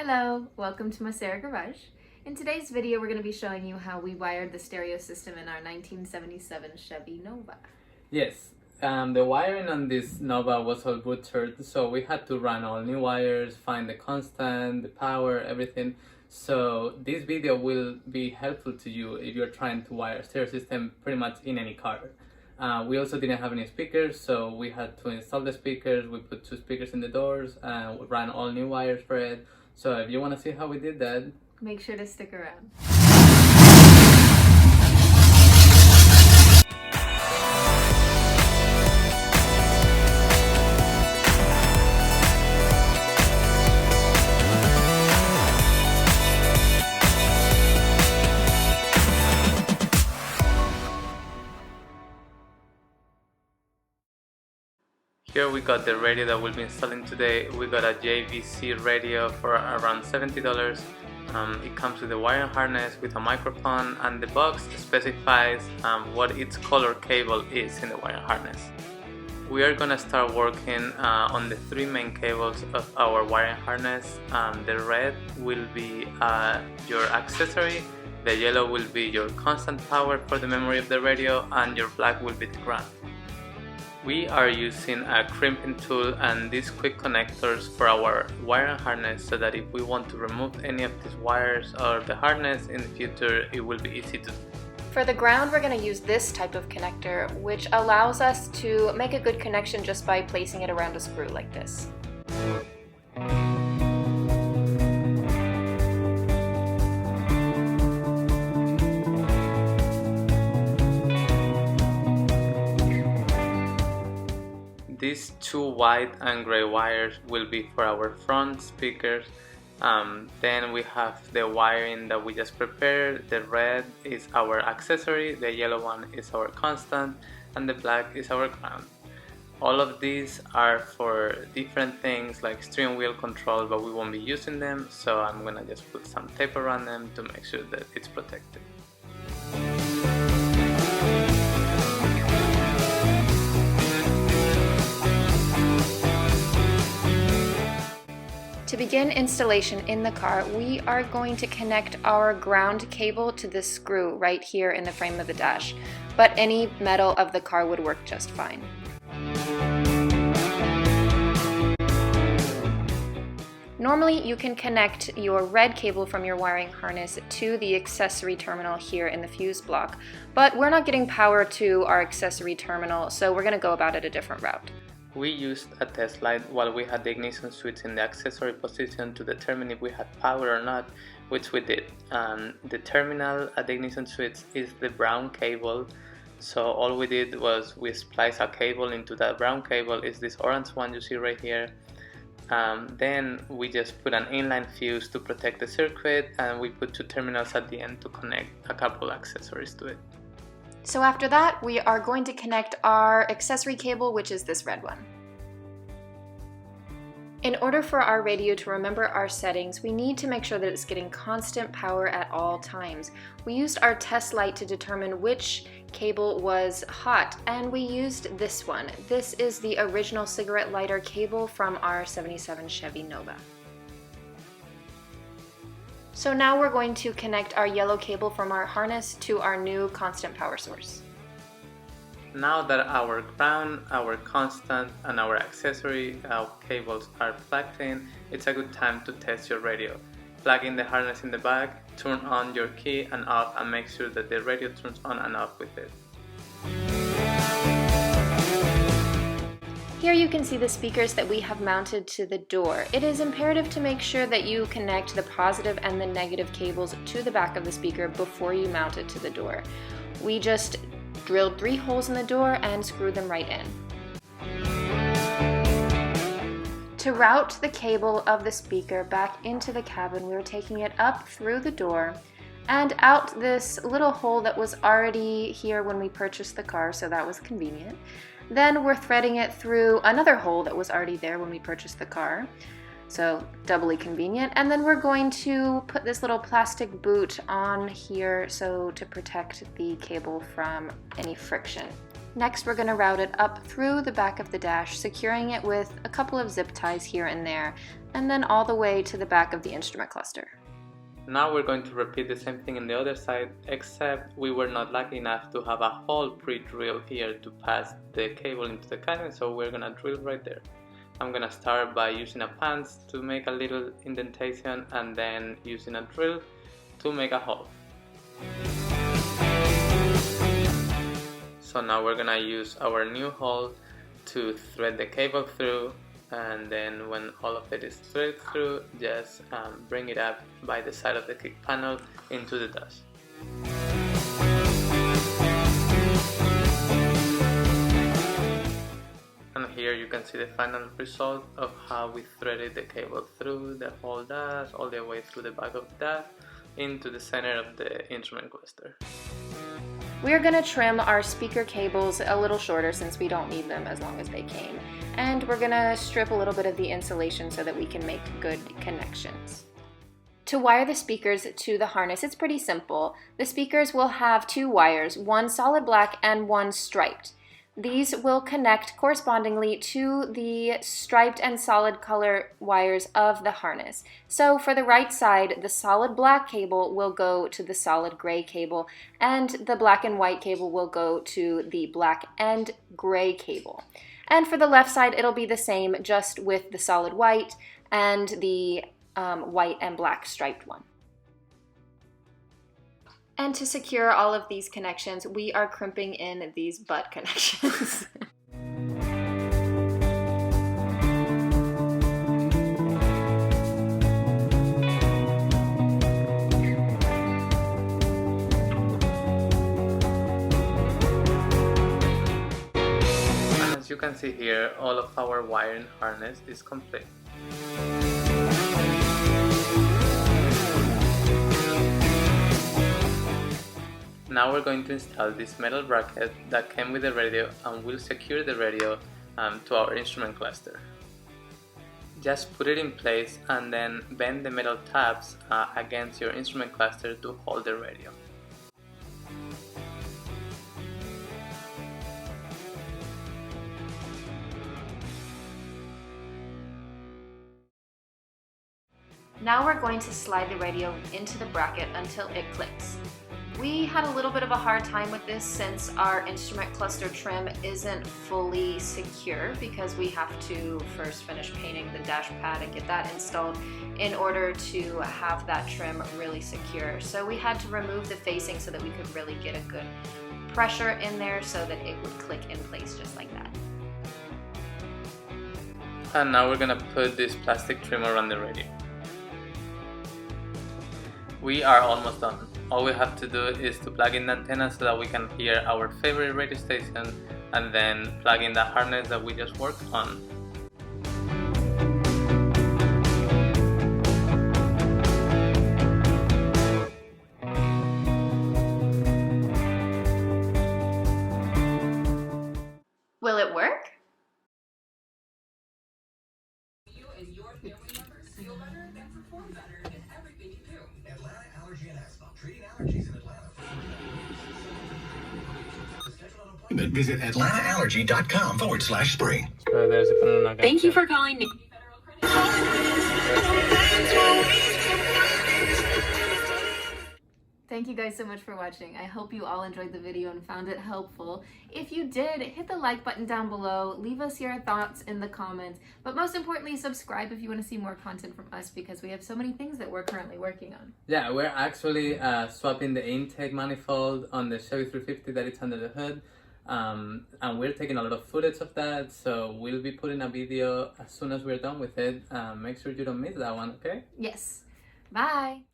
Hello, welcome to MaseroGarage. In today's video, we're going to be showing you how we wired the stereo system in our 1977 Chevy Nova. Yes, the wiring on this Nova was all butchered, so we had to run all new wires, find the constant, the power, everything. So this video will be helpful to you if you're trying to wire a stereo system pretty much in any car. We also didn't have any speakers, so we had to install the speakers. We put 2 speakers in the doors and we ran all new wires for it. So if you want to see how we did that, make sure to stick around. here we got the radio that we'll be installing today. We got a JVC radio for around $70. It comes with a wiring harness with a microphone, and the box specifies what its color cable is in the wiring harness. We are gonna start working on the 3 main cables of our wiring harness. The red will be your accessory, the yellow will be your constant power for the memory of the radio, and your black will be the ground. We are using a crimping tool and these quick connectors for our wiring harness, so that if we want to remove any of these wires or the harness in the future, it will be easy to do. For the ground, we're going to use this type of connector, which allows us to make a good connection just by placing it around a screw like this. These 2 white and gray wires will be for our front speakers. Then we have the wiring that we just prepared. The red is our accessory, the yellow one is our constant, and the black is our ground. All of these are for different things like steering wheel control, but we won't be using them, so I'm gonna just put some tape around them to make sure that it's protected. To begin installation in the car, we are going to connect our ground cable to this screw right here in the frame of the dash, but any metal of the car would work just fine. Normally, you can connect your red cable from your wiring harness to the accessory terminal here in the fuse block, but we're not getting power to our accessory terminal, so we're going to go about it a different route. We used a test light while we had the ignition switch in the accessory position to determine if we had power or not, which we did. The terminal at the ignition switch is the brown cable, so all we did was we spliced a cable into that brown cable. Is this orange one you see right here. Then we just put an inline fuse to protect the circuit, and we put 2 terminals at the end to connect a couple accessories to it. So after that, we are going to connect our accessory cable, which is this red one. In order for our radio to remember our settings, we need to make sure that it's getting constant power at all times. We used our test light to determine which cable was hot, and we used this one. This is the original cigarette lighter cable from our 77 Chevy Nova. So now we're going to connect our yellow cable from our harness to our new constant power source. Now that our ground, our constant, and our accessory cables are plugged in, it's a good time to test your radio. Plug in the harness in the back, turn on your key and off, and make sure that the radio turns on and off with it. Here you can see the speakers that we have mounted to the door. It is imperative to make sure that you connect the positive and the negative cables to the back of the speaker before you mount it to the door. We just drilled 3 holes in the door and screwed them right in. To route the cable of the speaker back into the cabin, we were taking it up through the door and out this little hole that was already here when we purchased the car, so that was convenient. Then we're threading it through another hole that was already there when we purchased the car, so doubly convenient. And then we're going to put this little plastic boot on here so to protect the cable from any friction. Next, we're going to route it up through the back of the dash, securing it with a couple of zip ties here and there, and then all the way to the back of the instrument cluster. Now we're going to repeat the same thing on the other side, except we were not lucky enough to have a hole pre-drilled here to pass the cable into the cabinet, so we're gonna drill right there. I'm gonna start by using a punch to make a little indentation and then using a drill to make a hole. So now we're gonna use our new hole to thread the cable through, and then when all of it is threaded through, just bring it up by the side of the kick panel into the dash. And here you can see the final result of how we threaded the cable through the whole dash, all the way through the back of the dash, into the center of the instrument cluster. We are going to trim our speaker cables a little shorter since we don't need them as long as they came. And we're going to strip a little bit of the insulation so that we can make good connections. To wire the speakers to the harness, it's pretty simple. The speakers will have two wires, one solid black and one striped. These will connect correspondingly to the striped and solid color wires of the harness. So for the right side, the solid black cable will go to the solid gray cable, and the black and white cable will go to the black and gray cable. And for the left side, it'll be the same, just with the solid white and the white and black striped one. And to secure all of these connections, we are crimping in these butt connections. And as you can see here, all of our wiring harness is complete. Now we're going to install this metal bracket that came with the radio and will secure the radio to our instrument cluster. Just put it in place and then bend the metal tabs against your instrument cluster to hold the radio. Now we're going to slide the radio into the bracket until it clicks. We had a little bit of a hard time with this since our instrument cluster trim isn't fully secure, because we have to first finish painting the dash pad and get that installed in order to have that trim really secure. So we had to remove the facing so that we could really get a good pressure in there so that it would click in place just like that. And now we're gonna put this plastic trim around the radio. We are almost done. All we have to do is to plug in the antenna so that we can hear our favorite radio station, and then plug in the harness that we just worked on. Will it work? Visit AtlantaAllergy.com/spring. Thank you for calling. Thank you guys so much for watching. I hope you all enjoyed the video and found it helpful. If you did, hit the like button down below, leave us your thoughts in the comments, but most importantly, subscribe if you want to see more content from us, because we have so many things that we're currently working on. Yeah, we're actually swapping the intake manifold on the Chevy 350 that is under the hood. And we're taking a lot of footage of that, so we'll be putting a video as soon as we're done with it. Make sure you don't miss that one, okay? Yes. Bye.